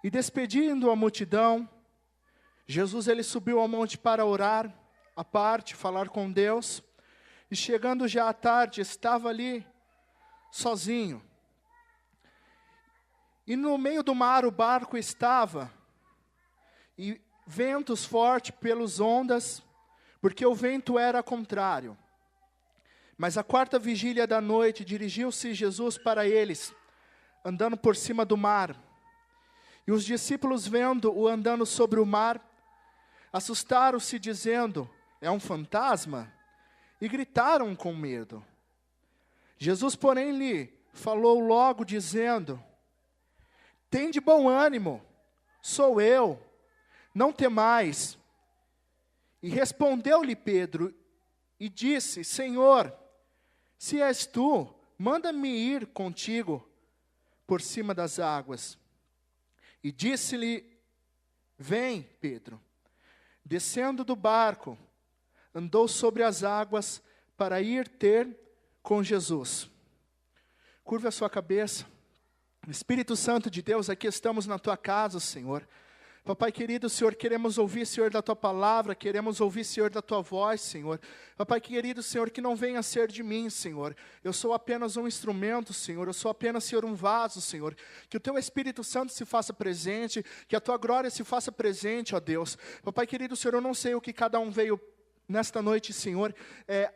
E despedindo a multidão, Jesus ele subiu ao monte para orar, à parte, falar com Deus. E chegando já à tarde, estava ali sozinho. E no meio do mar o barco estava, e ventos fortes pelas ondas, porque o vento era contrário. Mas à quarta vigília da noite, dirigiu-se Jesus para eles, andando por cima do mar. E os discípulos, vendo-o andando sobre o mar, assustaram-se, dizendo: é um fantasma? E gritaram com medo. Jesus, porém, lhe falou logo, dizendo: tende bom ânimo, sou eu, não temais. E respondeu-lhe Pedro, e disse: Senhor, se és tu, manda-me ir contigo por cima das águas. E disse-lhe: vem, Pedro. Descendo do barco, andou sobre as águas para ir ter com Jesus. Curva a sua cabeça. Espírito Santo de Deus, aqui estamos na tua casa, Senhor. Papai querido, Senhor, queremos ouvir, Senhor, da tua palavra, queremos ouvir, Senhor, da tua voz, Senhor. Papai querido, Senhor, que não venha a ser de mim, Senhor. Eu sou apenas um instrumento, Senhor. Eu sou apenas, Senhor, um vaso, Senhor. Que o teu Espírito Santo se faça presente, que a tua glória se faça presente, ó Deus. Papai querido, Senhor, eu não sei o que cada um veio nesta noite, Senhor,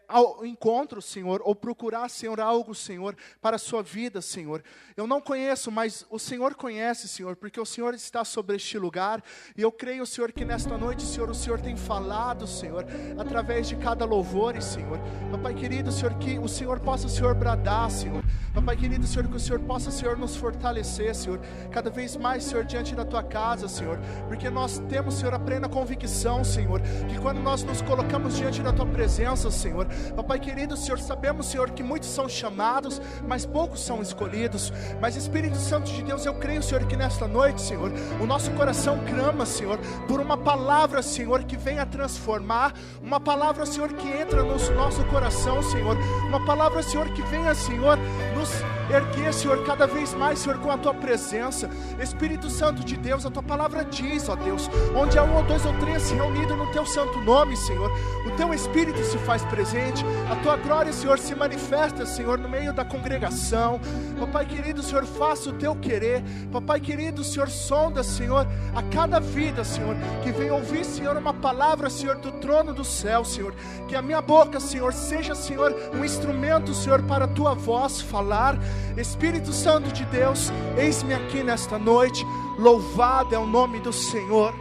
ao encontro, Senhor, ou procurar, Senhor, algo, Senhor, para a sua vida, Senhor. Eu não conheço, mas o Senhor conhece, Senhor, porque o Senhor está sobre este lugar, e eu creio, Senhor, que nesta noite, Senhor, o Senhor tem falado, Senhor, através de cada louvor, Senhor. Papai querido, Senhor, que o Senhor possa, Senhor, bradar, Senhor. Papai querido, Senhor, que o Senhor possa, Senhor, nos fortalecer, Senhor, cada vez mais, Senhor, diante da tua casa, Senhor, porque nós temos, Senhor, a plena convicção, Senhor, que quando nós nos colocamos diante da tua presença, Senhor, Papai querido, Senhor, sabemos, Senhor, que muitos são chamados, mas poucos são escolhidos. Mas Espírito Santo de Deus, eu creio, Senhor, que nesta noite, Senhor, o nosso coração clama, Senhor, por uma palavra, Senhor, que venha transformar, uma palavra, Senhor, que entra no nosso coração, Senhor, uma palavra, Senhor, que venha, Senhor, nos erguer, Senhor, cada vez mais, Senhor, com a tua presença. Espírito Santo de Deus, a tua palavra diz, ó Deus, onde há um ou dois ou três reunidos no teu santo nome, Senhor, o teu Espírito se faz presente, a tua glória, Senhor, se manifesta, Senhor, no meio da congregação. Papai querido, Senhor, faça o teu querer. Papai querido, Senhor, sonda, Senhor, a cada vida, Senhor, que venha ouvir, Senhor, uma palavra, Senhor, do trono do céu, Senhor, que a minha boca, Senhor, seja, Senhor, um instrumento, Senhor, para a tua voz falar. Espírito Santo de Deus, eis-me aqui nesta noite, louvado é o nome do Senhor.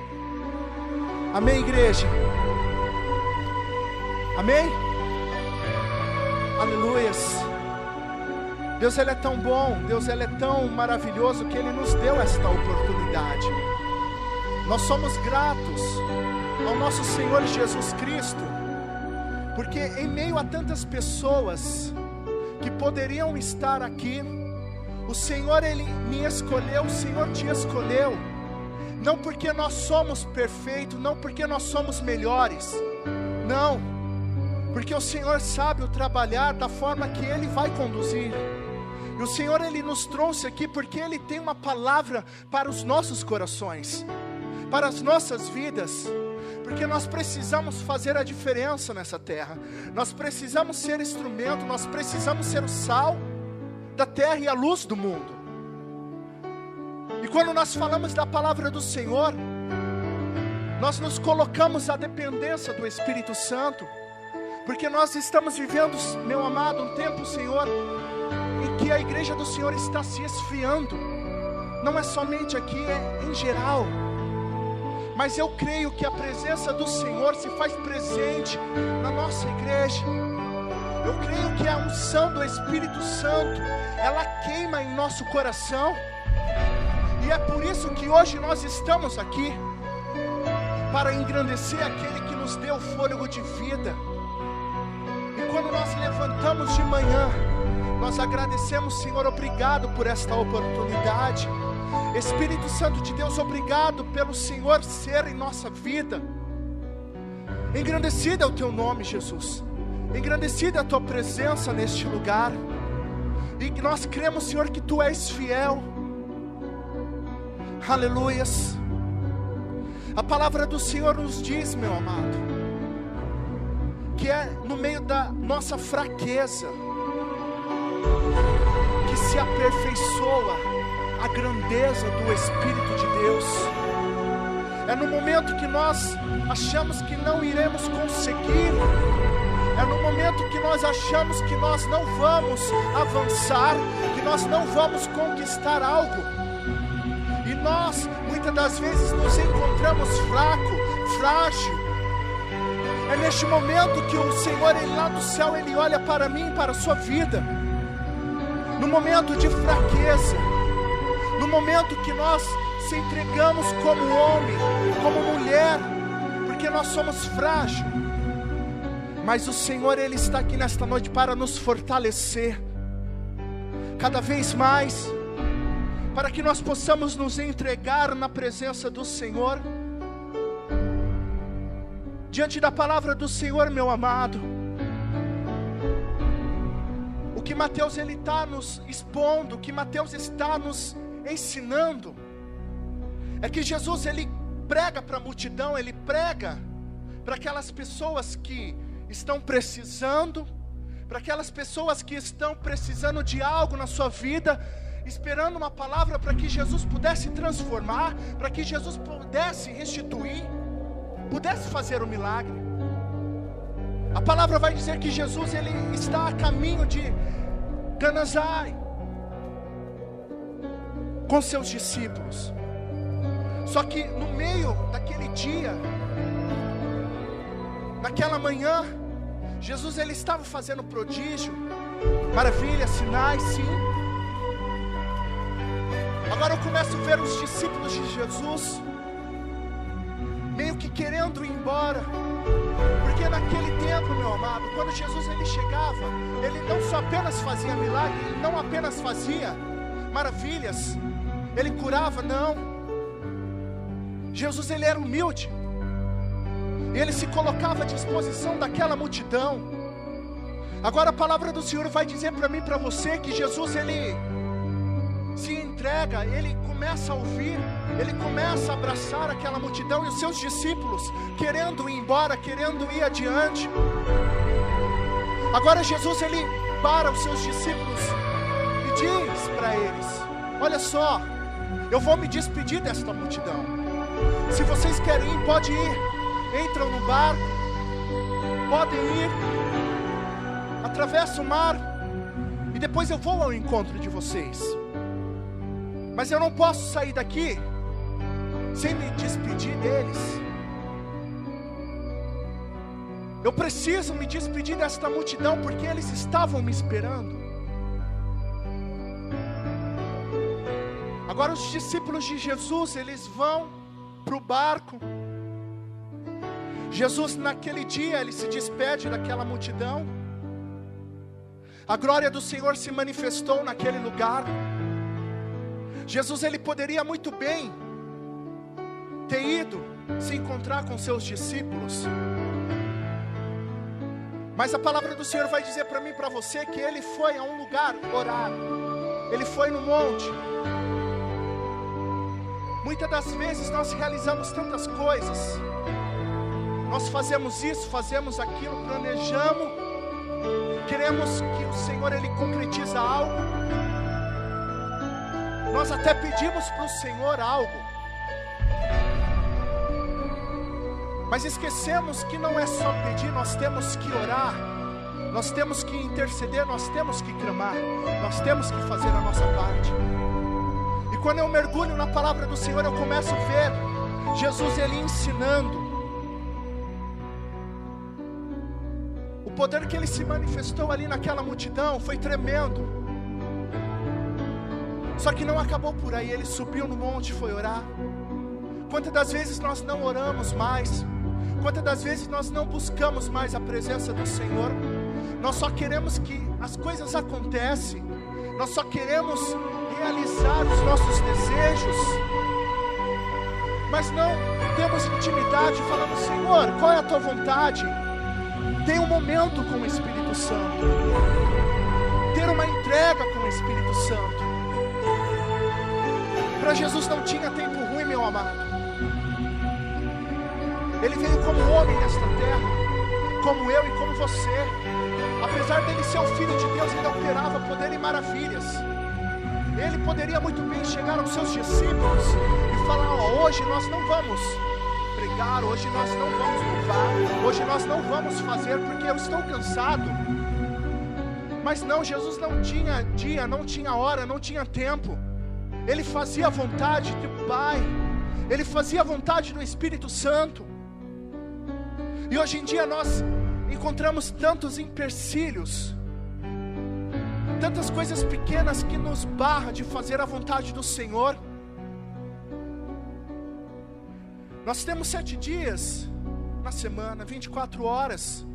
Amém, igreja? Amém? Aleluias. Deus, Ele é tão bom, Deus, Ele é tão maravilhoso, que Ele nos deu esta oportunidade. Nós somos gratos ao nosso Senhor Jesus Cristo, porque em meio a tantas pessoas que poderiam estar aqui, o Senhor, Ele me escolheu, o Senhor te escolheu, não porque nós somos perfeitos, não porque nós somos melhores, não, porque o Senhor sabe o trabalhar da forma que Ele vai conduzir. E o Senhor, Ele nos trouxe aqui porque Ele tem uma palavra para os nossos corações, para as nossas vidas, porque nós precisamos fazer a diferença nessa terra. Nós precisamos ser instrumento, nós precisamos ser o sal da terra e a luz do mundo. E quando nós falamos da palavra do Senhor, nós nos colocamos à dependência do Espírito Santo, porque nós estamos vivendo, meu amado, um tempo, Senhor, em que a igreja do Senhor está se esfriando. Não é somente aqui, é em geral. Mas eu creio que a presença do Senhor se faz presente na nossa igreja. Eu creio que a unção do Espírito Santo, ela queima em nosso coração. E é por isso que hoje nós estamos aqui, para engrandecer aquele que nos deu fôlego de vida. E quando nós levantamos de manhã, nós agradecemos, Senhor, obrigado por esta oportunidade. Espírito Santo de Deus, obrigado pelo Senhor ser em nossa vida. Engrandecido é o teu nome, Jesus. Engrandecida é a tua presença neste lugar. E nós cremos, Senhor, que tu és fiel. Aleluias. A palavra do Senhor nos diz, meu amado, que é no meio da nossa fraqueza que se aperfeiçoa a grandeza do Espírito de Deus. É no momento que nós achamos que não iremos conseguir, é no momento que nós achamos que nós não vamos avançar, que nós não vamos conquistar algo, e nós muitas das vezes nos encontramos frágil. É neste momento que o Senhor, Ele lá do céu, Ele olha para mim, para a sua vida, no momento de fraqueza, no momento que nós se entregamos como homem, como mulher, porque nós somos frágeis. Mas o Senhor, Ele está aqui nesta noite para nos fortalecer cada vez mais, para que nós possamos nos entregar na presença do Senhor, diante da palavra do Senhor, meu amado. O que Mateus ele está nos expondo, o que Mateus está nos ensinando, é que Jesus ele prega para a multidão, ele prega para aquelas pessoas que estão precisando, para aquelas pessoas que estão precisando de algo na sua vida, esperando uma palavra para que Jesus pudesse transformar, para que Jesus pudesse restituir, pudesse fazer o milagre. A palavra vai dizer que Jesus ele está a caminho de Ganazai com seus discípulos. Só que no meio daquele dia, naquela manhã, Jesus ele estava fazendo prodígio, maravilhas, sinais, sim. Agora eu começo a ver os discípulos de Jesus meio que querendo ir embora, porque naquele tempo, meu amado, quando Jesus ele chegava, ele não só apenas fazia milagre, ele não apenas fazia maravilhas, ele curava, não. Jesus ele era humilde, ele se colocava à disposição daquela multidão. Agora a palavra do Senhor vai dizer para mim e para você que Jesus ele se entrega, ele começa a ouvir, ele começa a abraçar aquela multidão e os seus discípulos querendo ir embora, querendo ir adiante. Agora Jesus ele para os seus discípulos e diz para eles: olha só, eu vou me despedir desta multidão. Se vocês querem ir, pode ir. Entram no barco, podem ir, atravessam o mar e depois eu vou ao encontro de vocês. Mas eu não posso sair daqui sem me despedir deles. Eu preciso me despedir desta multidão, porque eles estavam me esperando. Agora os discípulos de Jesus, eles vão para o barco. Jesus naquele dia, ele se despede daquela multidão. A glória do Senhor se manifestou naquele lugar. Jesus ele poderia muito bem ter ido se encontrar com seus discípulos, mas a palavra do Senhor vai dizer para mim e para você que ele foi a um lugar orar, ele foi no monte. Muitas das vezes nós realizamos tantas coisas, nós fazemos isso, fazemos aquilo, planejamos, queremos que o Senhor ele concretize algo, nós até pedimos para o Senhor algo, mas esquecemos que não é só pedir, nós temos que orar, nós temos que interceder, nós temos que clamar, nós temos que fazer a nossa parte. E quando eu mergulho na palavra do Senhor, eu começo a ver Jesus ele ensinando. O poder que ele se manifestou ali naquela multidão foi tremendo. Só que não acabou por aí, ele subiu no monte e foi orar. Quantas das vezes nós não oramos mais? Quantas das vezes nós não buscamos mais a presença do Senhor? Nós só queremos que as coisas aconteçam, nós só queremos realizar os nossos desejos, mas não temos intimidade. Falamos: Senhor, qual é a tua vontade? Ter um momento com o Espírito Santo, ter uma entrega com o Espírito Santo, Para Jesus não tinha tempo ruim, meu amado. Ele veio como homem nesta terra, como eu e como você. Apesar dele ser o Filho de Deus, ele operava poder e maravilhas. Ele poderia muito bem chegar aos seus discípulos e falar: ó, hoje nós não vamos pregar, hoje nós não vamos louvar, hoje nós não vamos fazer porque eu estou cansado. Mas não, Jesus não tinha dia, não tinha hora, não tinha tempo. Ele fazia a vontade do Pai, ele fazia a vontade do Espírito Santo. E hoje em dia nós encontramos tantos empecilhos, tantas coisas pequenas que nos barram de fazer a vontade do Senhor. Nós temos 7 dias na semana, 24 horas.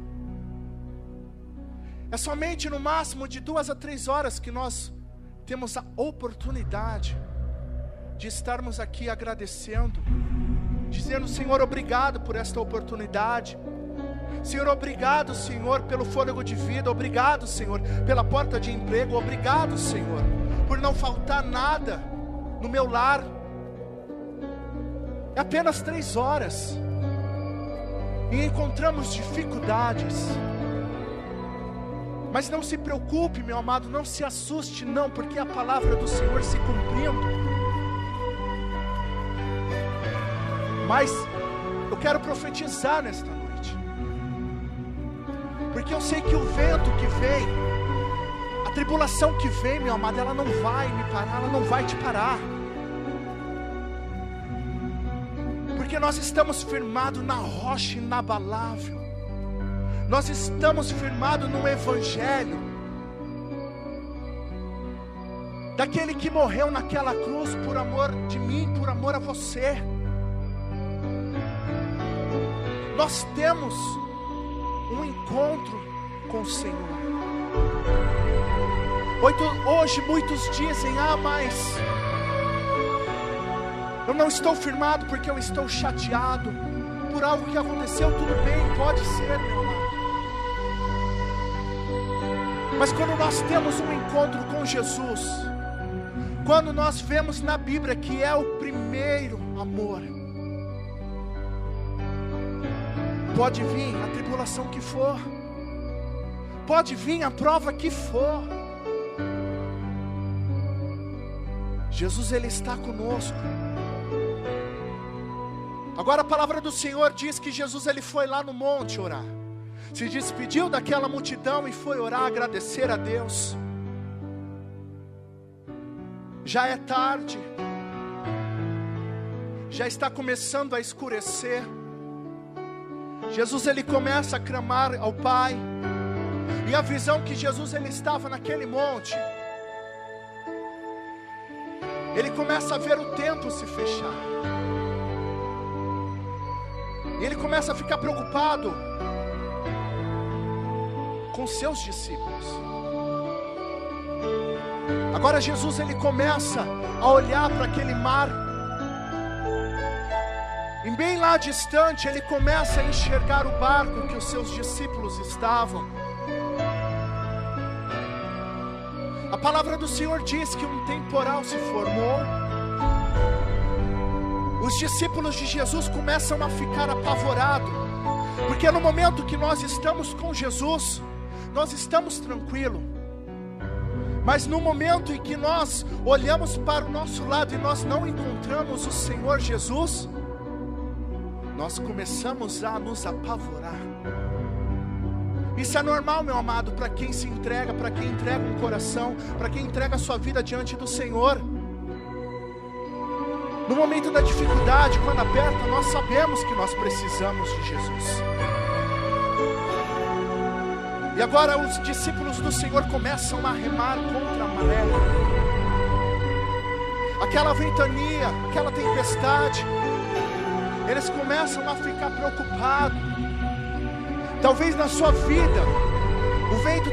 É somente no máximo de 2 a 3 horas que nós temos a oportunidade de estarmos aqui agradecendo, dizendo: Senhor, obrigado por esta oportunidade. Senhor, obrigado, Senhor, pelo fôlego de vida. Obrigado, Senhor, pela porta de emprego. Obrigado, Senhor, por não faltar nada no meu lar. É apenas 3 horas e encontramos dificuldades. Mas não se preocupe, meu amado, não se assuste não, porque a palavra do Senhor se cumprindo. Mas eu quero profetizar nesta noite, porque eu sei que o vento que vem, a tribulação que vem, meu amado, ela não vai me parar, ela não vai te parar. Porque nós estamos firmados na rocha inabalável. Nós estamos firmados no Evangelho daquele que morreu naquela cruz por amor de mim, por amor a você. Nós temos um encontro com o Senhor. Hoje muitos dizem: ah, mas eu não estou firmado porque eu estou chateado por algo que aconteceu. Tudo bem, pode ser, meu amado. Mas quando nós temos um encontro com Jesus, quando nós vemos na Bíblia que é o primeiro amor, pode vir a tribulação que for, pode vir a prova que for, Jesus, Ele está conosco. Agora a palavra do Senhor diz que Jesus, Ele foi lá no monte orar, se despediu daquela multidão e foi orar, agradecer a Deus. Já é tarde, já está começando a escurecer. Jesus, Ele começa a clamar ao Pai, e a visão que Jesus, Ele estava naquele monte, Ele começa a ver o tempo se fechar, e Ele começa a ficar preocupado com seus discípulos. Agora Jesus, Ele começa a olhar para aquele mar, e bem lá distante Ele começa a enxergar o barco que os seus discípulos estavam. A palavra do Senhor diz que um temporal se formou. Os discípulos de Jesus começam a ficar apavorados, porque no momento que nós estamos com Jesus, nós estamos tranquilos. Mas no momento em que nós olhamos para o nosso lado e nós não encontramos o Senhor Jesus, nós começamos a nos apavorar. Isso é normal, meu amado, para quem se entrega, para quem entrega um coração, para quem entrega a sua vida diante do Senhor. No momento da dificuldade, quando aperta, nós sabemos que nós precisamos de Jesus. E agora os discípulos do Senhor começam a remar contra a maré. Aquela ventania, aquela tempestade, eles começam a ficar preocupados. Talvez na sua vida o vento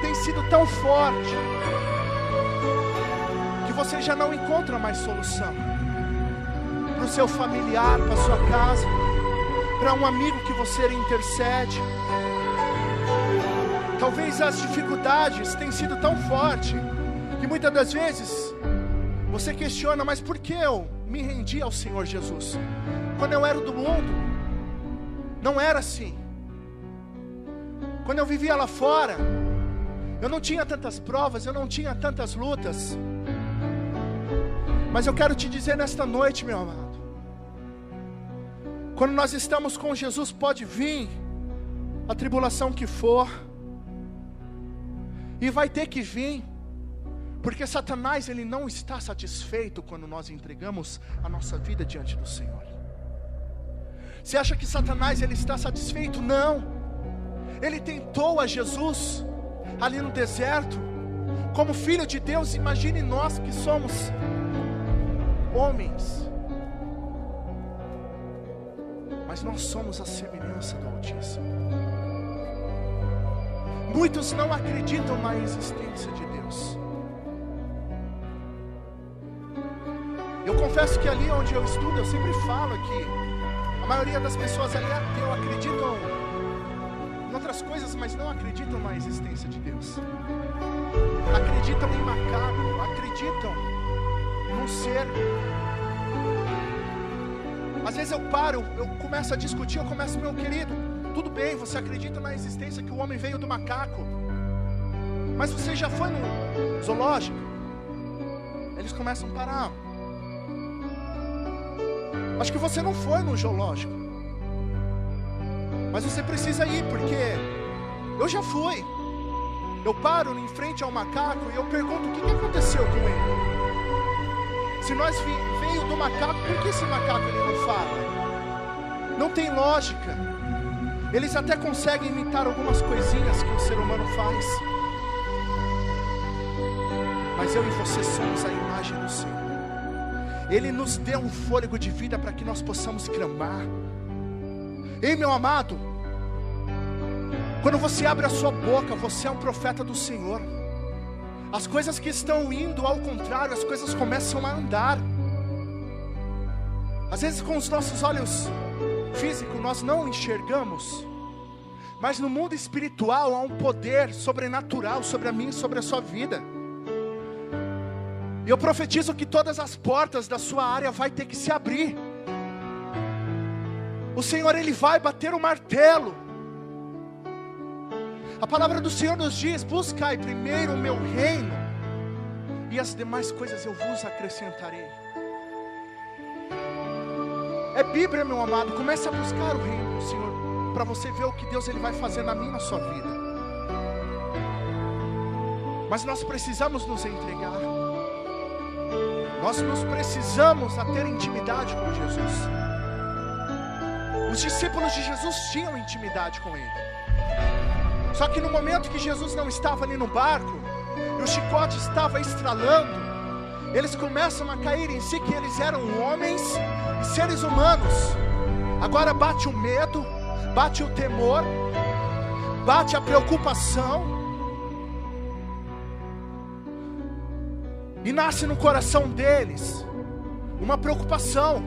tem sido tão forte que você já não encontra mais solução para o seu familiar, para a sua casa, para um amigo que você intercede. Talvez as dificuldades tenham sido tão fortes que muitas das vezes Você questiona, mas por que eu me rendi ao Senhor Jesus? Quando eu era do mundo, não era assim. Quando eu vivia lá fora, eu não tinha tantas provas, eu não tinha tantas lutas. Mas eu quero te dizer nesta noite, meu amado, quando nós estamos com Jesus, pode vir a tribulação que for, e vai ter que vir, porque Satanás, ele não está satisfeito quando nós entregamos a nossa vida diante do Senhor. Você acha que Satanás, ele está satisfeito? Não. Ele tentou a Jesus ali no deserto, como filho de Deus. Imagine nós que somos homens, mas nós somos a semelhança do Altíssimo. Muitos não acreditam na existência de Deus. Eu confesso que ali onde eu estudo, eu sempre falo que a maioria das pessoas ali ateu, acreditam em outras coisas, mas não acreditam na existência de Deus. Acreditam em macaco, acreditam num ser. Às vezes eu paro, eu começo a discutir, eu começo, meu querido, tudo bem, você acredita na existência que o homem veio do macaco, mas você já foi no zoológico? Eles começam a parar. Acho que você não foi no zoológico, mas você precisa ir, porque eu já fui. Eu paro em frente ao macaco e eu pergunto, o que aconteceu com ele? Se nós veio do macaco, por que esse macaco ele não fala? Não tem lógica. Eles até conseguem imitar algumas coisinhas que o ser humano faz, mas eu e você somos a imagem do Senhor. Ele nos deu um fôlego de vida para que nós possamos clamar. Ei, meu amado, quando você abre a sua boca, você é um profeta do Senhor. As coisas que estão indo ao contrário, as coisas começam a andar. Às vezes com os nossos olhos físicos nós não enxergamos, mas no mundo espiritual há um poder sobrenatural sobre a minha e sobre a sua vida. E eu profetizo que todas as portas da sua área vai ter que se abrir. O Senhor, ele vai bater o martelo. A palavra do Senhor nos diz: buscai primeiro o meu reino, e as demais coisas eu vos acrescentarei. É Bíblia, meu amado. Comece a buscar o reino do Senhor, para você ver o que Deus ele vai fazer na minha e na sua vida. Mas nós precisamos nos entregar. Nós nos precisamos a ter intimidade com Jesus. Os discípulos de Jesus tinham intimidade com Ele. Só que no momento que Jesus não estava ali no barco, e o chicote estava estralando, eles começam a cair em si que eles eram homens e seres humanos. Agora bate o medo, bate o temor, bate a preocupação, e nasce no coração deles uma preocupação: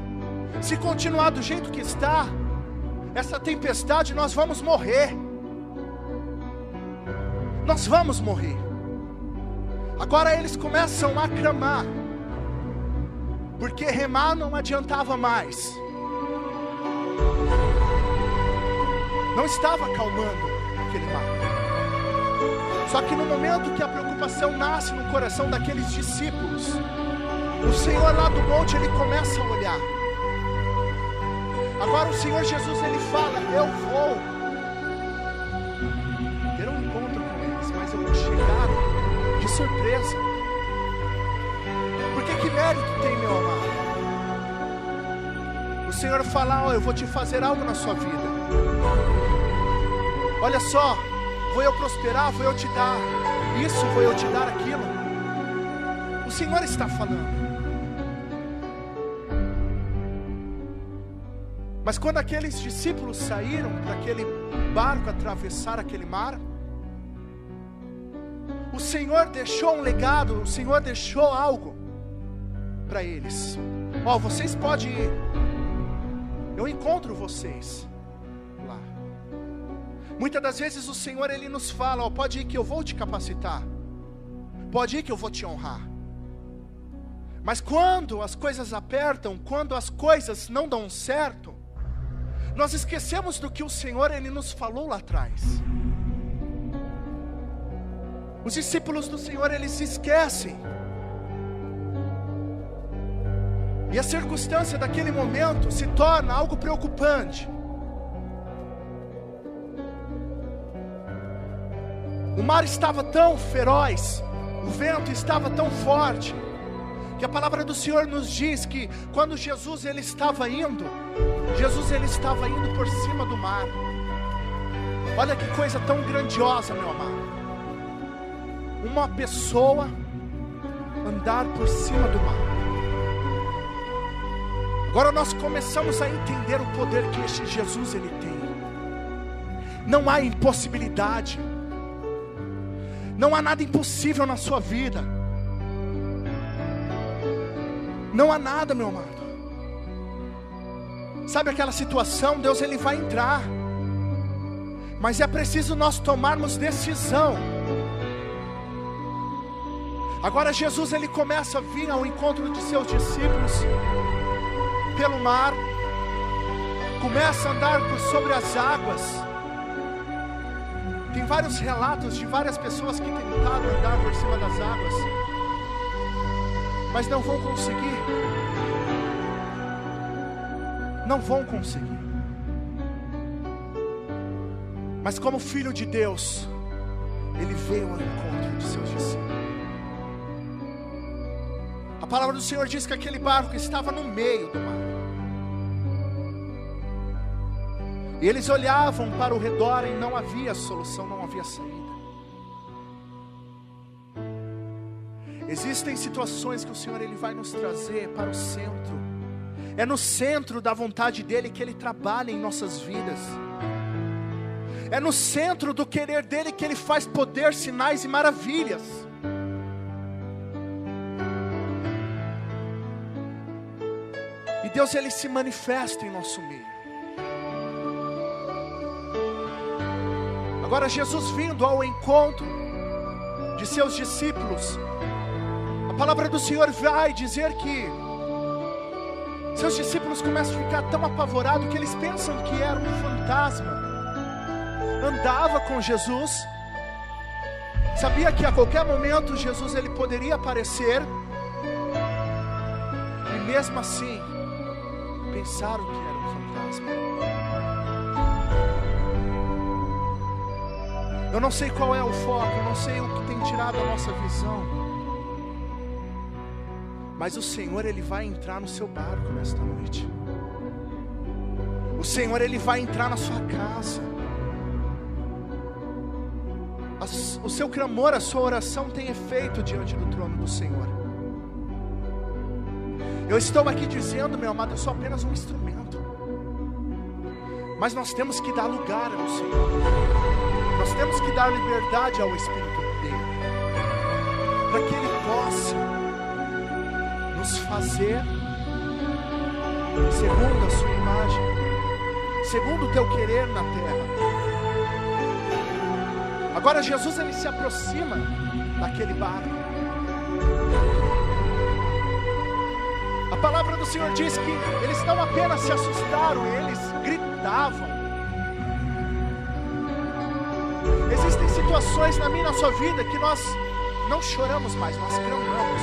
se continuar do jeito que está, essa tempestade, nós vamos morrer. Nós vamos morrer. Agora eles começam a clamar, porque remar não adiantava mais. Não estava acalmando aquele mar. Só que no momento que a preocupação nasce no coração daqueles discípulos, o Senhor lá do monte, ele começa a olhar. Agora o Senhor Jesus, ele fala: eu vou ter um encontro com eles, mas eu vou chegar de surpresa. Porque que mérito tem, meu amado? O Senhor fala: eu vou te fazer algo na sua vida. Olha só, vou eu prosperar, vou eu te dar isso, vou eu te dar aquilo. O Senhor está falando. Mas quando aqueles discípulos saíram para aquele barco atravessar aquele mar, o Senhor deixou um legado, o Senhor deixou algo para eles. Vocês podem ir, eu encontro vocês lá. Muitas das vezes o Senhor, ele nos fala: pode ir que eu vou te capacitar, pode ir que eu vou te honrar. Mas quando as coisas apertam, quando as coisas não dão certo, nós esquecemos do que o Senhor Ele nos falou lá atrás. Os discípulos do Senhor, eles se esquecem. E a circunstância daquele momento se torna algo preocupante. O mar estava tão feroz, o vento estava tão forte, que a palavra do Senhor nos diz que quando Jesus ele estava indo por cima do mar. Olha que coisa tão grandiosa, meu amado. Uma pessoa andar por cima do mar. Agora nós começamos a entender o poder que este Jesus ele tem. Não há impossibilidade. Não há nada impossível na sua vida. Não há nada, meu amado. Sabe aquela situação, Deus ele vai entrar. Mas é preciso nós tomarmos decisão. Agora Jesus ele começa a vir ao encontro de seus discípulos pelo mar. Começa a andar por sobre as águas. Tem vários relatos de várias pessoas que tentaram andar por cima das águas, mas não vão conseguir. Não vão conseguir. Mas como filho de Deus, ele veio ao encontro de seus discípulos. A palavra do Senhor diz que aquele barco estava no meio do mar. E eles olhavam para o redor e não havia solução, não havia saída. Existem situações que o Senhor ele vai nos trazer para o centro. É no centro da vontade dele que ele trabalha em nossas vidas. É no centro do querer dele que ele faz poder, sinais e maravilhas. E Deus ele se manifesta em nosso meio. Agora Jesus vindo ao encontro de seus discípulos, a palavra do Senhor vai dizer que seus discípulos começam a ficar tão apavorados que eles pensam que era um fantasma. Andava com Jesus, sabia que a qualquer momento Jesus ele poderia aparecer, e mesmo assim pensaram que era um fantasma. Eu não sei qual é o foco, eu não sei o que tem tirado a nossa visão, mas o Senhor ele vai entrar no seu barco nesta noite. O Senhor ele vai entrar na sua casa. O seu clamor, a sua oração tem efeito diante do trono do Senhor. Eu estou aqui dizendo, meu amado, eu sou apenas um instrumento, mas nós temos que dar lugar ao Senhor. Nós temos que dar liberdade ao Espírito dele, para que ele possa nos fazer segundo a sua imagem, segundo o teu querer na terra. Agora Jesus ele se aproxima daquele barco. A palavra do Senhor diz que eles não apenas se assustaram, eles gritavam. Existem situações na minha e na sua vida que nós não choramos mais, nós clamamos.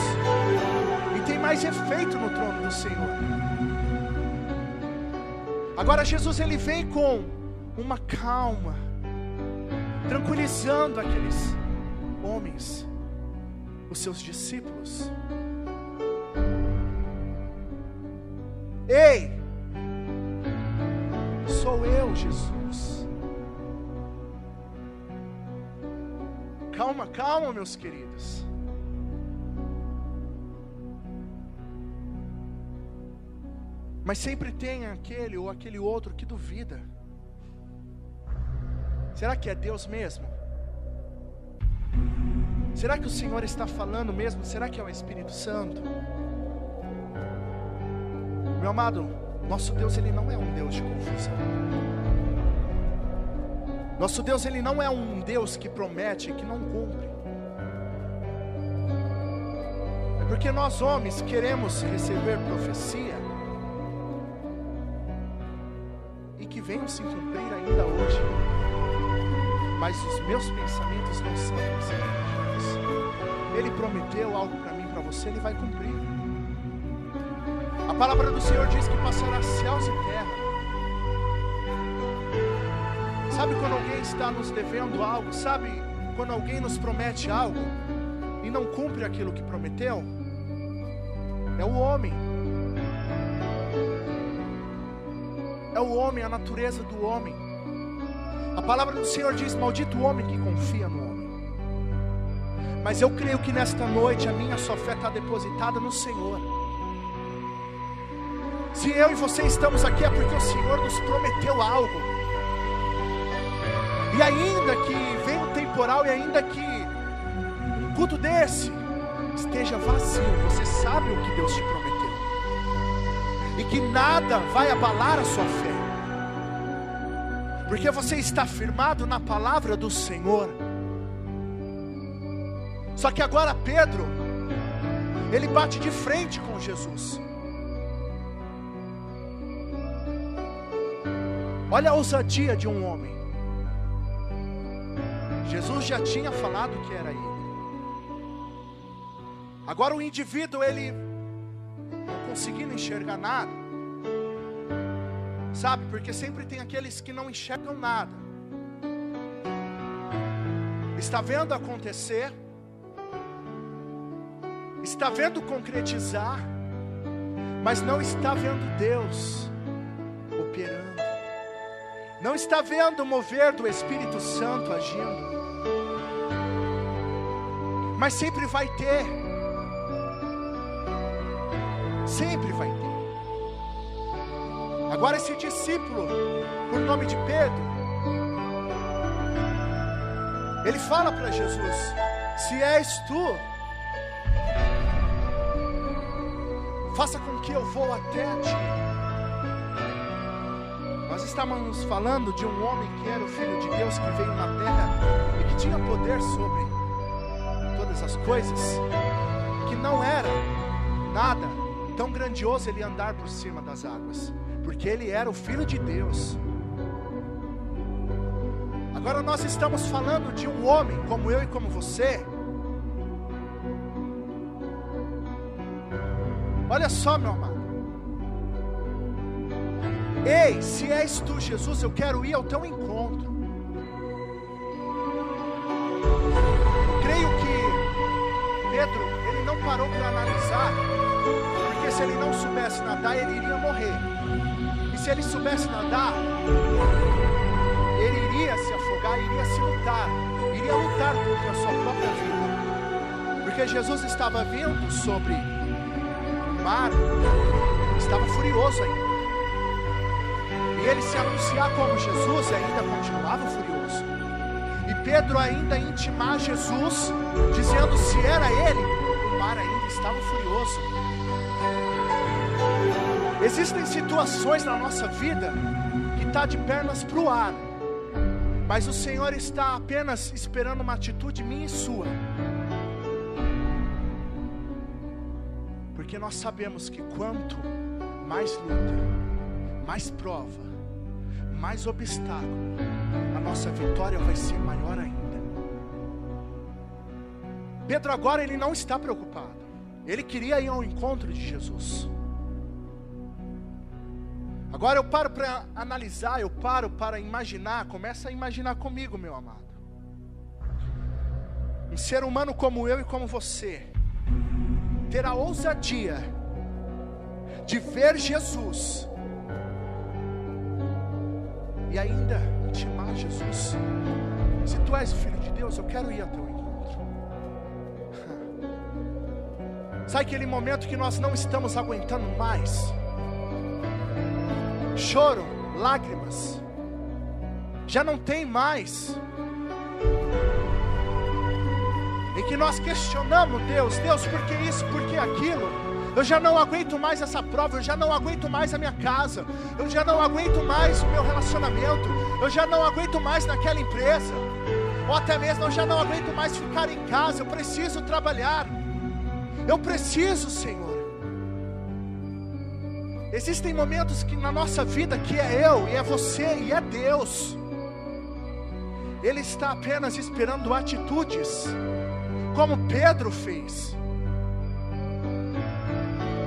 E tem mais efeito no trono do Senhor. Agora Jesus ele vem com uma calma, tranquilizando aqueles homens, os seus discípulos. Ei, sou eu, Jesus. Calma, calma, meus queridos. Mas sempre tem aquele ou aquele outro que duvida. Será que é Deus mesmo? Será que o Senhor está falando mesmo? Será que é o Espírito Santo? Meu amado, nosso Deus ele não é um Deus de confusão. Nosso Deus ele não é um Deus que promete e que não cumpre. A Porque nós homens queremos receber profecia e que venham se cumprir ainda hoje. Mas os meus pensamentos não são pensamentos. Ele prometeu algo para mim, para você, Ele vai cumprir. A palavra do Senhor diz que passará céus e terra. Sabe quando alguém está nos devendo algo? Sabe quando alguém nos promete algo e não cumpre aquilo que prometeu? É o homem. É o homem, a natureza do homem. A palavra do Senhor diz: maldito o homem que confia no homem. Mas eu creio que nesta noite a minha sua fé está depositada no Senhor. Se eu e você estamos aqui é porque o Senhor nos prometeu algo. E ainda que venha um temporal, e ainda que um culto desse esteja vazio, você sabe o que Deus te prometeu. E que nada vai abalar a sua fé. Porque você está firmado na palavra do Senhor. Só que agora Pedro, ele bate de frente com Jesus. Olha a ousadia de um homem. Jesus já tinha falado que era ele. Agora o indivíduo, ele não conseguindo enxergar nada. Sabe, porque sempre tem aqueles que não enxergam nada. Está vendo acontecer, está vendo concretizar, mas não está vendo Deus operando. Não está vendo o mover do Espírito Santo agindo. Mas sempre vai ter. Sempre vai ter. Agora esse discípulo, por nome de Pedro, ele fala para Jesus: se és tu, faça com que eu vou até ti. Nós estávamos falando de um homem que era o Filho de Deus, que veio na terra e que tinha poder sobre todas as coisas, que não era nada tão grandioso ele andar por cima das águas, porque ele era o Filho de Deus. Agora nós estamos falando de um homem como eu e como você. Olha só, meu amado. Ei, se és tu, Jesus, eu quero ir ao teu encontro. Creio que Pedro, ele não parou para analisar, porque se ele não soubesse nadar, ele iria morrer. E se ele soubesse nadar, ele iria se afogar, iria iria lutar contra a sua própria vida. Porque Jesus estava vindo sobre o mar, estava furioso ainda. E ele se anunciar como Jesus, e ainda continuava furioso. E Pedro ainda intimar Jesus, dizendo se era ele, o mar ainda estava furioso. Existem situações na nossa vida que está de pernas para o ar, mas o Senhor está apenas esperando uma atitude minha e sua. Porque nós sabemos que quanto mais luta, mais prova, mais obstáculo, a nossa vitória vai ser maior ainda. Pedro agora ele não está preocupado. Ele queria ir ao encontro de Jesus. Agora eu paro para analisar, eu paro para imaginar. Começa a imaginar comigo, meu amado. Um ser humano como eu e como você ter a ousadia de ver Jesus e ainda intimar Jesus. Se tu és o Filho de Deus, eu quero ir ao teu encontro. Sabe aquele momento que nós não estamos aguentando mais? Choro, lágrimas, já não tem mais. Em que nós questionamos Deus, por que isso, por que aquilo? Eu já não aguento mais essa prova, eu já não aguento mais a minha casa, eu já não aguento mais o meu relacionamento, eu já não aguento mais naquela empresa, ou até mesmo eu já não aguento mais ficar em casa, eu preciso trabalhar. Eu preciso, Senhor. Existem momentos que na nossa vida que é eu, e é você, e é Deus. Ele está apenas esperando atitudes, como Pedro fez,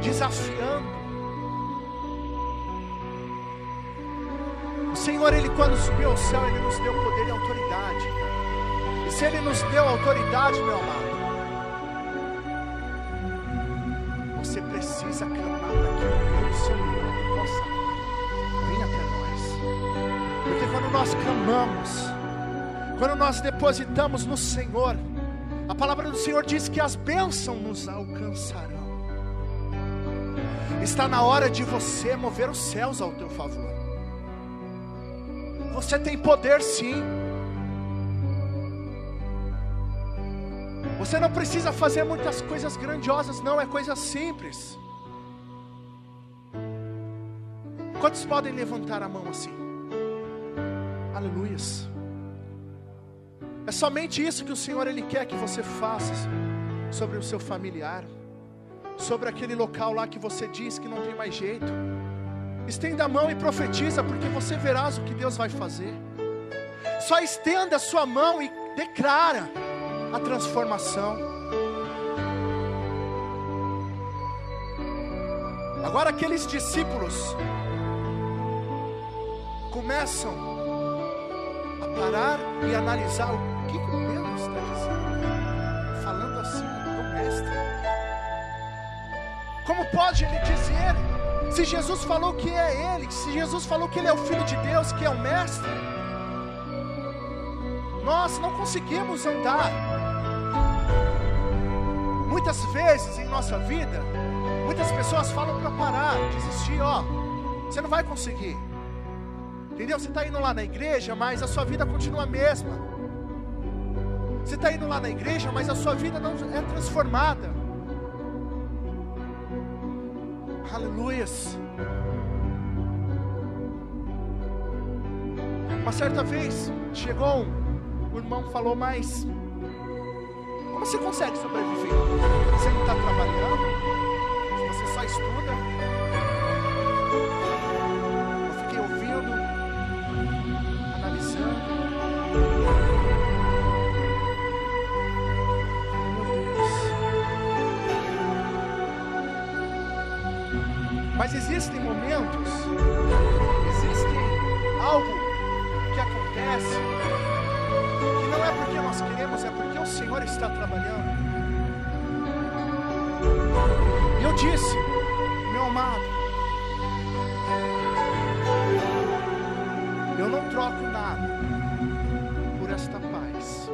desafiando. O Senhor, Ele quando subiu ao céu, Ele nos deu poder e autoridade. E se Ele nos deu autoridade, meu amado, você precisa clamar para que o seu nome possa vir até nós. Porque quando nós clamamos, quando nós depositamos no Senhor, a palavra do Senhor diz que as bênçãos nos alcançarão. Está na hora de você mover os céus ao teu favor. Você tem poder sim. Você não precisa fazer muitas coisas grandiosas, não, é coisa simples. Quantos podem levantar a mão assim? Aleluias. É somente isso que o Senhor Ele quer que você faça sobre o seu familiar, sobre aquele local lá que você diz que não tem mais jeito. Estenda a mão e profetiza, porque você verás o que Deus vai fazer. Só estenda a sua mão e declara a transformação. Agora aqueles discípulos começam a parar e analisar o que Pedro está dizendo, falando assim do mestre. Como pode ele dizer, se Jesus falou que é Ele, se Jesus falou que Ele é o Filho de Deus, que é o Mestre? Nós não conseguimos andar. Muitas vezes em nossa vida, muitas pessoas falam para parar, desistir, você não vai conseguir. Entendeu? Você está indo lá na igreja, mas a sua vida continua a mesma. Você está indo lá na igreja, mas a sua vida não é transformada. Aleluias. Uma certa vez chegou um irmão, falou, mas como você consegue sobreviver? Você não está trabalhando? Você só estuda? Eu fiquei ouvindo, analisando. Mas existem momentos, existem algo que acontece, que não é porque nós queremos, é porque o Senhor está trabalhando. E eu disse, meu amado, eu não troco nada por esta paz.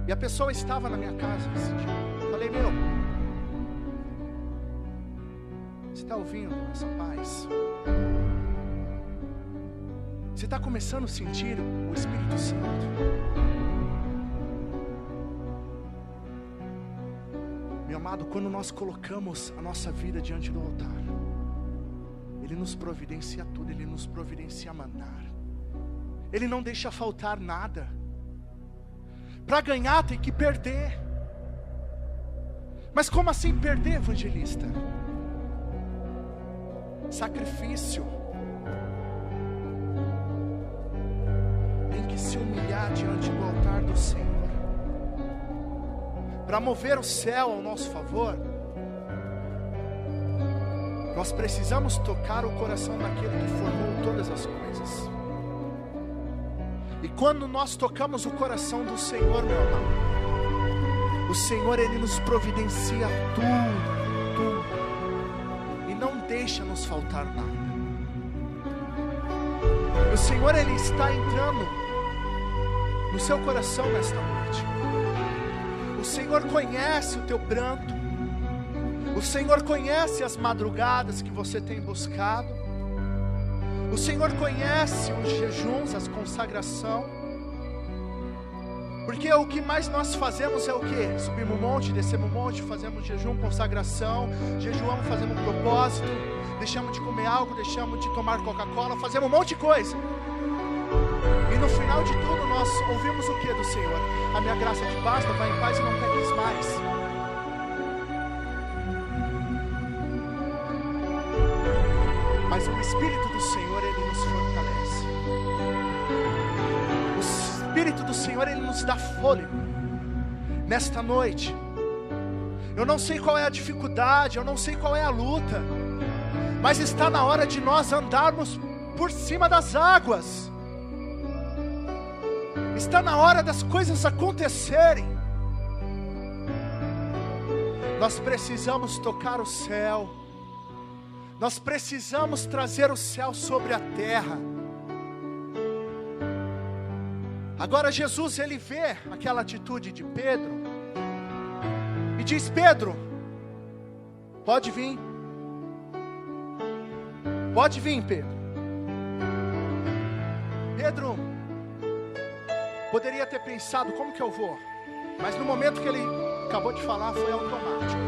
E a pessoa estava na minha casa esse dia. Eu falei, você está ouvindo essa paz? Você está começando a sentir o Espírito Santo? Meu amado, quando nós colocamos a nossa vida diante do altar, Ele nos providencia tudo, Ele nos providencia manar. Ele não deixa faltar nada. Para ganhar tem que perder. Mas como assim perder, evangelista? Sacrifício. Tem que se humilhar diante do altar do Senhor. Para mover o céu ao nosso favor, nós precisamos tocar o coração daquele que formou todas as coisas. E quando nós tocamos o coração do Senhor, meu amado, o Senhor, Ele nos providencia tudo. Não deixa nos faltar nada. O Senhor, Ele está entrando no seu coração nesta noite. O Senhor conhece o teu pranto. O Senhor conhece as madrugadas que você tem buscado. O Senhor conhece os jejuns, as consagração. Porque o que mais nós fazemos é o quê? Subimos um monte, descemos um monte, fazemos jejum, consagração, jejuamos, fazemos um propósito, deixamos de comer algo, deixamos de tomar Coca-Cola, fazemos um monte de coisa. E no final de tudo nós ouvimos o que do Senhor? A minha graça te basta, vai em paz e não peques mais. Mas o Espírito do Senhor, Ele nos fortalece. O Espírito do Senhor, Ele nos dá fôlego. Nesta noite, eu não sei qual é a dificuldade, eu não sei qual é a luta, mas está na hora de nós andarmos por cima das águas. Está na hora das coisas acontecerem. Nós precisamos tocar o céu. Nós precisamos trazer o céu sobre a terra. Agora Jesus, Ele vê aquela atitude de Pedro e diz: Pedro, pode vir. Pode vir, Pedro. Pedro poderia ter pensado, como que eu vou? Mas no momento que ele acabou de falar, foi automático.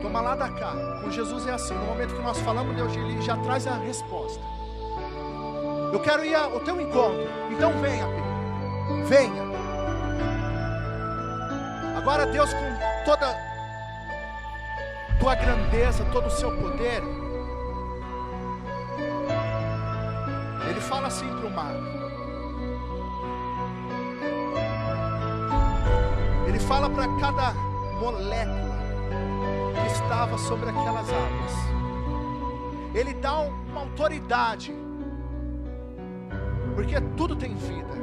Toma lá da cá. Com Jesus é assim, no momento que nós falamos, Deus, Ele já traz a resposta. Eu quero ir ao teu encontro. Então venha, Pedro. Venha. Agora Deus, com toda tua grandeza, todo o seu poder, Ele fala assim para o mar. Ele fala para cada molécula que estava sobre aquelas águas. Ele dá uma autoridade, porque tudo tem vida.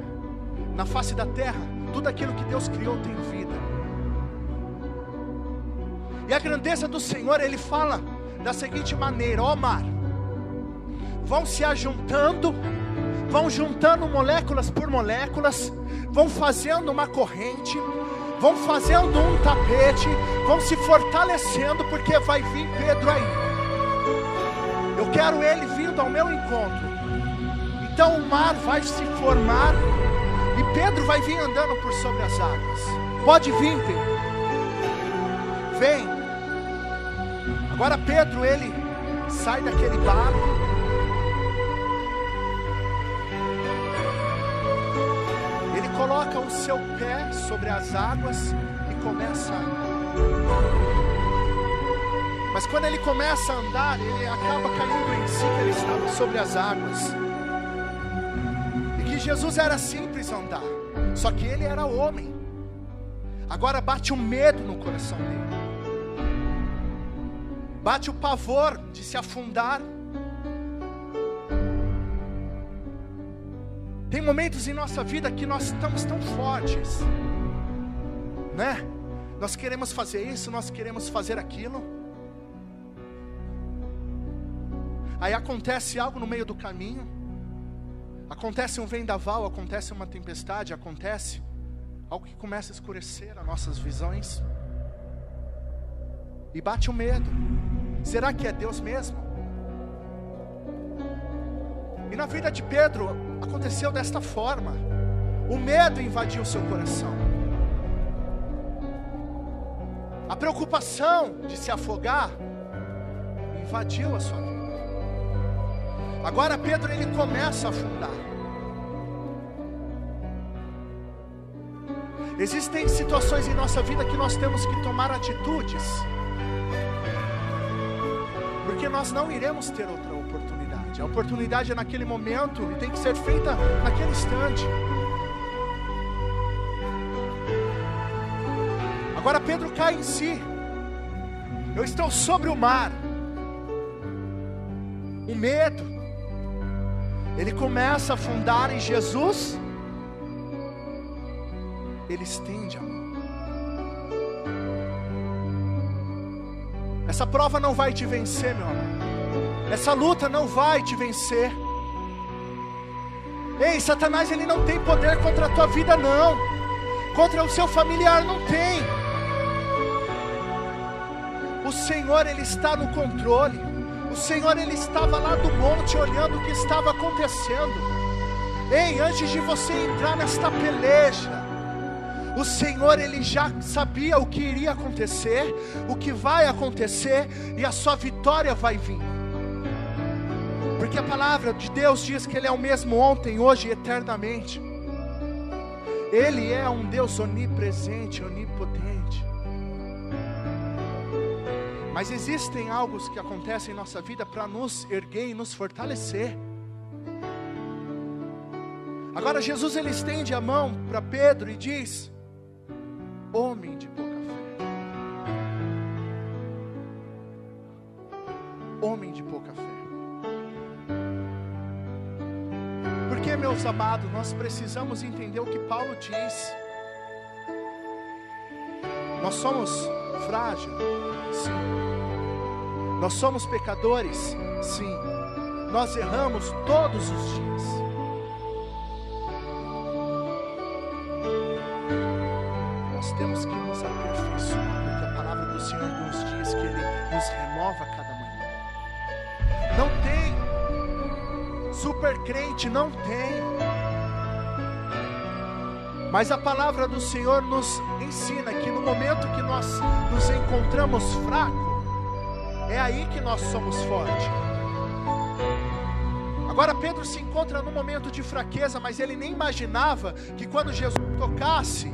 Na face da terra, tudo aquilo que Deus criou tem vida. E a grandeza do Senhor, Ele fala da seguinte maneira: ó mar, vão se ajuntando, vão juntando moléculas por moléculas, vão fazendo uma corrente, vão fazendo um tapete, vão se fortalecendo, porque vai vir Pedro aí. Eu quero ele vindo ao meu encontro. Então o mar vai se formar e Pedro vai vir andando por sobre as águas. Pode vir, Pedro. Vem. Agora Pedro, ele sai daquele barco. Ele coloca o seu pé sobre as águas e começa a andar. Mas quando ele começa a andar, ele acaba caindo em si, que ele estava sobre as águas. E que Jesus era simples andar, só que ele era homem. Agora bate o medo no coração dele. Bate o pavor de se afundar. Tem momentos em nossa vida que nós estamos tão fortes, né? Nós queremos fazer isso, nós queremos fazer aquilo. Aí acontece algo no meio do caminho. Acontece um vendaval, acontece uma tempestade, acontece algo que começa a escurecer as nossas visões. E bate o medo. Será que é Deus mesmo? E na vida de Pedro aconteceu desta forma. O medo invadiu o seu coração. A preocupação de se afogar invadiu a sua vida. Agora Pedro, ele começa a afundar. Existem situações em nossa vida que nós temos que tomar atitudes, porque nós não iremos ter outra oportunidade. A oportunidade é naquele momento e tem que ser feita naquele instante. Agora Pedro cai em si. Eu estou sobre o mar. O medo, ele começa a afundar, e Jesus, ele estende a mão. Essa prova não vai te vencer, meu amor. Essa luta não vai te vencer. Ei, Satanás, ele não tem poder contra a tua vida, não. Contra o seu familiar não tem. O Senhor, ele está no controle. O Senhor, ele estava lá do monte olhando o que estava acontecendo. Ei, antes de você entrar nesta peleja, o Senhor, ele já sabia o que iria acontecer, o que vai acontecer, e a sua vitória vai vir. Porque a palavra de Deus diz que Ele é o mesmo ontem, hoje e eternamente. Ele é um Deus onipresente, onipotente. Mas existem algo que acontecem em nossa vida para nos erguer e nos fortalecer. Agora Jesus, ele estende a mão para Pedro e diz: homem de pouca fé. Homem de pouca fé. Porque, meus amados, nós precisamos entender o que Paulo diz. Nós somos frágeis, sim. Nós somos pecadores, sim. Nós erramos todos os dias. Nós temos que nos aperfeiçoar, porque a palavra do Senhor nos diz que Ele nos renova a cada manhã. Não tem super crente, não tem. Mas a palavra do Senhor nos ensina que no momento que nós nos encontramos fracos, é aí que nós somos fortes. Agora Pedro se encontra num momento de fraqueza, mas ele nem imaginava que quando Jesus tocasse,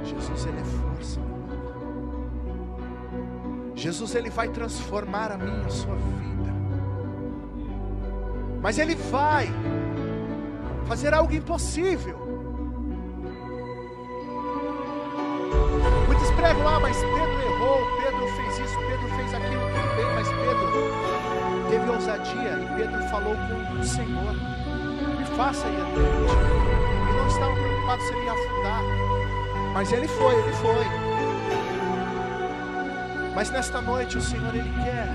Jesus, ele é força. Jesus, ele vai transformar a minha, a sua vida. Mas ele vai fazer algo impossível. Muitos pregam, mas Pedro errou, Pedro fez isso, Pedro fez aquilo, tudo bem, mas Pedro teve ousadia e Pedro falou com o Senhor: me faça ir adiante. E não estava preocupado se ele ia afundar, mas ele foi. Mas nesta noite o Senhor, ele quer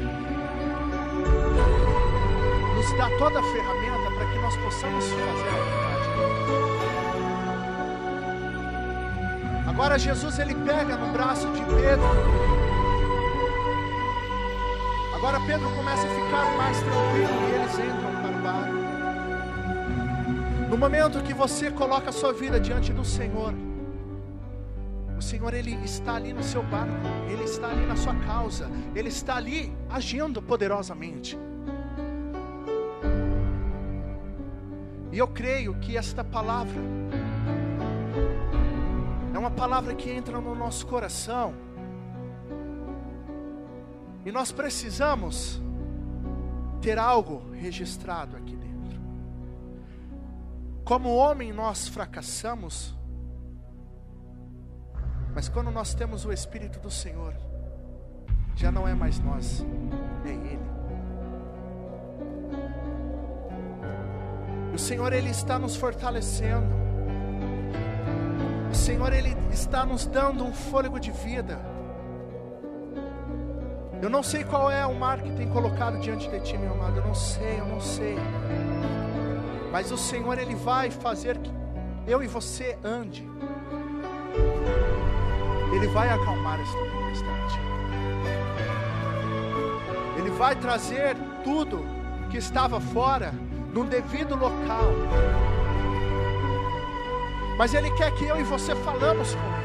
nos dar toda a ferramenta para que nós possamos fazer a vontade dele. Agora Jesus, ele pega no braço de Pedro. Agora Pedro começa a ficar mais tranquilo e eles entram para o barco. No momento que você coloca a sua vida diante do Senhor, o Senhor, ele está ali no seu barco, ele está ali na sua causa, ele está ali agindo poderosamente. E eu creio que esta palavra é uma palavra que entra no nosso coração. E nós precisamos ter algo registrado aqui dentro. Como homem nós fracassamos, mas quando nós temos o Espírito do Senhor, já não é mais nós, é Ele. O Senhor, ele está nos fortalecendo. O Senhor, ele está nos dando um fôlego de vida. Eu não sei qual é o mar que tem colocado diante de ti, meu amado. Eu não sei. Mas o Senhor, ele vai fazer que eu e você ande. Ele vai acalmar esta tempestade. Ele vai trazer tudo que estava fora no devido local. Mas Ele quer que eu e você falamos com Ele.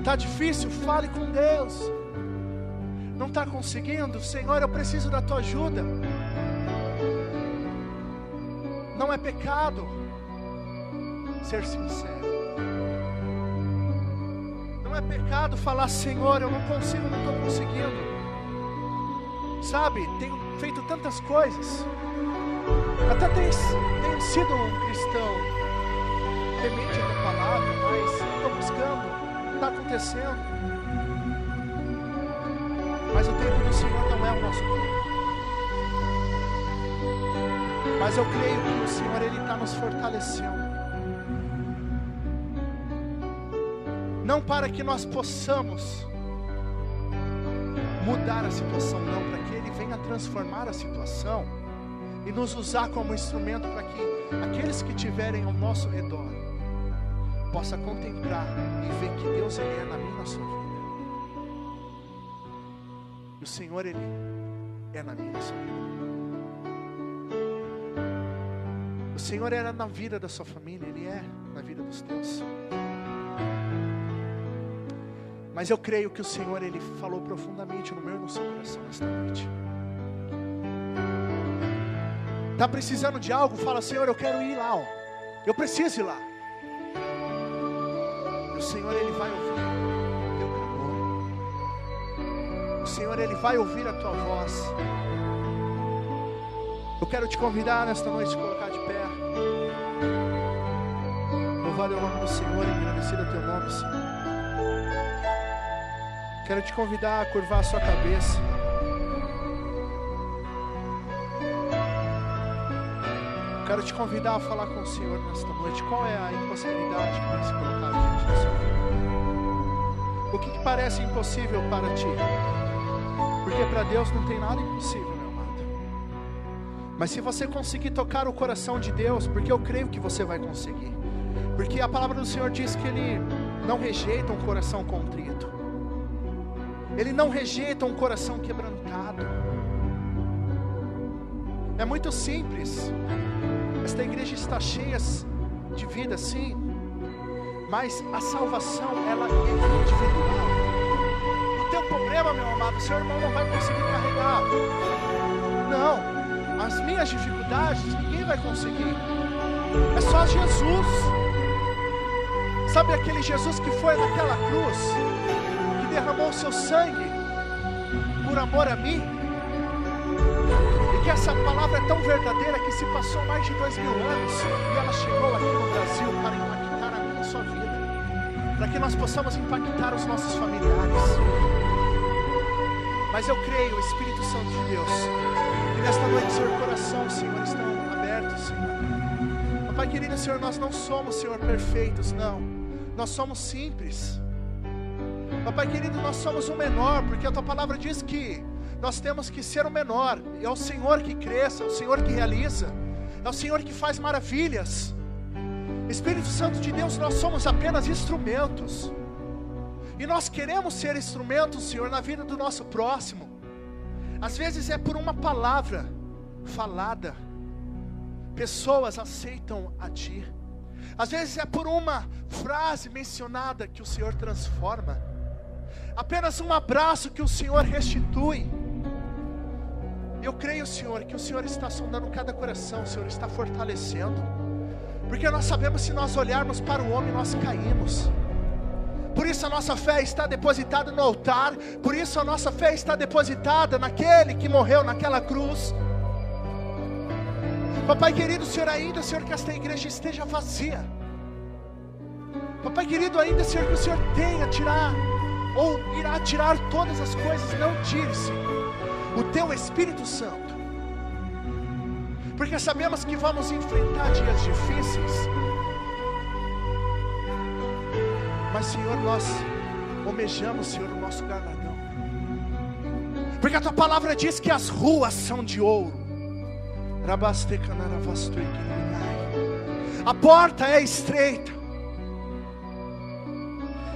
Está difícil? Fale com Deus. Não está conseguindo? Senhor, eu preciso da Tua ajuda. Não é pecado ser sincero. Não é pecado falar: Senhor, eu não consigo, não estou conseguindo. Sabe, tenho feito tantas coisas, até tenho sido um cristão temente da palavra, mas não estou buscando, não está acontecendo. Mas o tempo do Senhor não é o nosso tempo. Mas eu creio que o Senhor, Ele está nos fortalecendo. Não para que nós possamos mudar a situação, não, para que Ele venha transformar a situação e nos usar como instrumento para que aqueles que estiverem ao nosso redor possam contemplar e ver que Deus, Ele é na minha, na sua vida. E o Senhor, Ele é na minha, na sua vida. O Senhor era na vida da sua família, Ele é na vida dos teus. Mas eu creio que o Senhor, Ele falou profundamente no meu e no seu coração nesta noite. Está precisando de algo? Fala: Senhor, eu quero ir lá, ó. Eu preciso ir lá. E o Senhor, Ele vai ouvir o teu clamor. O Senhor, Ele vai ouvir a tua voz. Eu quero te convidar nesta noite a te colocar de pé. Louvado é o nome do Senhor, engrandecido é o teu nome, Senhor. Quero te convidar a curvar a sua cabeça. Quero te convidar a falar com o Senhor nesta noite. Qual é a impossibilidade que tem se colocado diante da sua vida? O que parece impossível para ti? Porque para Deus não tem nada impossível, meu amado. Mas se você conseguir tocar o coração de Deus, porque eu creio que você vai conseguir. Porque a palavra do Senhor diz que Ele não rejeita um coração contrito. Ele não rejeita um coração quebrantado. É muito simples. Esta igreja está cheia de vida, sim, mas a salvação, ela é individual. O teu problema, meu amado, o seu irmão não vai conseguir carregar. Não, as minhas dificuldades, ninguém vai conseguir. É só Jesus. Sabe aquele Jesus que foi naquela cruz, que derramou o seu sangue por amor a mim? Que essa palavra é tão verdadeira que se passou mais de 2000 anos e ela chegou aqui no Brasil para impactar a minha e a sua vida, para que nós possamos impactar os nossos familiares. Mas eu creio, Espírito Santo de Deus, que nesta noite seu coração, Senhor, estão abertos, Senhor. Pai querido, Senhor, nós não somos, Senhor, perfeitos, não. Nós somos simples. Pai querido, nós somos o menor, porque a tua palavra diz que nós temos que ser o menor. É o Senhor que cresce, é o Senhor que realiza, é o Senhor que faz maravilhas. Espírito Santo de Deus, nós somos apenas instrumentos. E nós queremos ser instrumentos, Senhor, na vida do nosso próximo. Às vezes é por uma palavra falada, pessoas aceitam a Ti. Às vezes é por uma frase mencionada que o Senhor transforma. Apenas um abraço que o Senhor restitui. Eu creio, Senhor, que o Senhor está sondando cada coração, o Senhor está fortalecendo. Porque nós sabemos, se nós olharmos para o homem, nós caímos. Por isso a nossa fé está depositada no altar. Por isso a nossa fé está depositada naquele que morreu naquela cruz. Papai querido, Senhor, ainda, Senhor, que esta igreja esteja vazia. Papai querido, ainda, Senhor, que o Senhor tenha tirar, ou irá tirar todas as coisas. Não tire, Senhor, o Teu Espírito Santo. Porque sabemos que vamos enfrentar dias difíceis. Mas, Senhor, nós almejamos, Senhor, o nosso galardão. Porque a Tua palavra diz que as ruas são de ouro. A porta é estreita.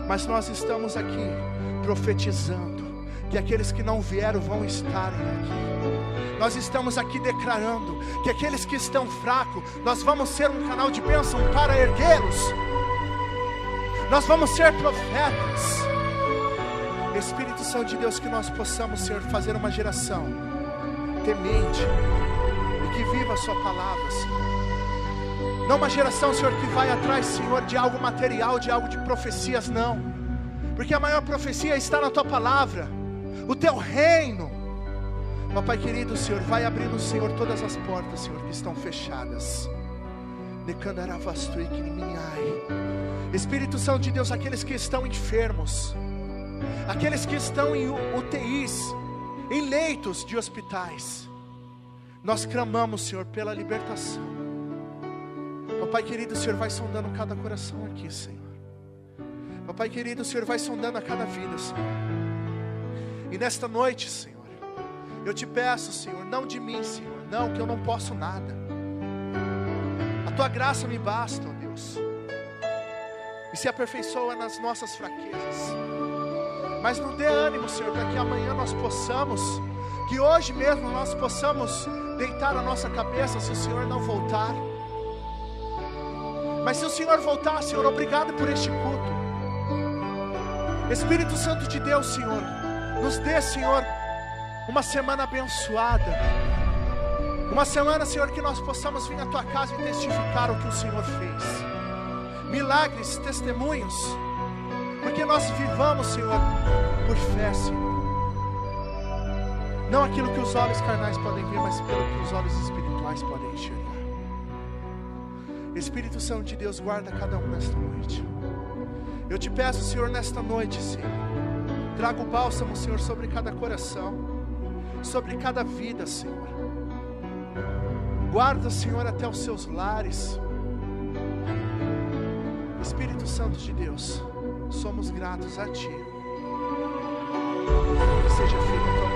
Mas nós estamos aqui profetizando que aqueles que não vieram vão estarem aqui. Nós estamos aqui declarando que aqueles que estão fracos, nós vamos ser um canal de bênção para erguê-los. Nós vamos ser profetas. Espírito Santo de Deus, que nós possamos, Senhor, fazer uma geração temente e que viva a Sua palavra, Senhor. Não uma geração, Senhor, que vai atrás, Senhor, de algo material, de algo de profecias, não. Porque a maior profecia está na Tua palavra, o Teu reino. Papai querido, Senhor, vai abrindo, Senhor, todas as portas, Senhor, que estão fechadas. Espírito Santo de Deus, aqueles que estão enfermos, aqueles que estão em UTIs, em leitos de hospitais, nós clamamos, Senhor, pela libertação. Papai querido, o Senhor vai sondando cada coração aqui, Senhor. Papai querido, o Senhor vai sondando a cada vida, Senhor. E nesta noite, Senhor, eu te peço, Senhor, não de mim, Senhor, não, que eu não posso nada. A Tua graça me basta, ó Deus, e se aperfeiçoa nas nossas fraquezas. Mas não dê ânimo, Senhor, para que amanhã nós possamos, que hoje mesmo nós possamos deitar a nossa cabeça se o Senhor não voltar. Mas se o Senhor voltar, Senhor, obrigado por este culto. Espírito Santo de Deus, Senhor, nos dê, Senhor, uma semana abençoada. Uma semana, Senhor, que nós possamos vir à Tua casa e testificar o que o Senhor fez. Milagres, testemunhos, porque nós vivamos, Senhor, por fé, Senhor. Não aquilo que os olhos carnais podem ver, mas pelo que os olhos espirituais podem enxergar. Espírito Santo de Deus, guarda cada um nesta noite. Eu te peço, Senhor, nesta noite, Senhor, traga o bálsamo, Senhor, sobre cada coração, sobre cada vida, Senhor. Guarda, Senhor, até os seus lares. Espírito Santo de Deus, somos gratos a Ti. Que seja feita a Tua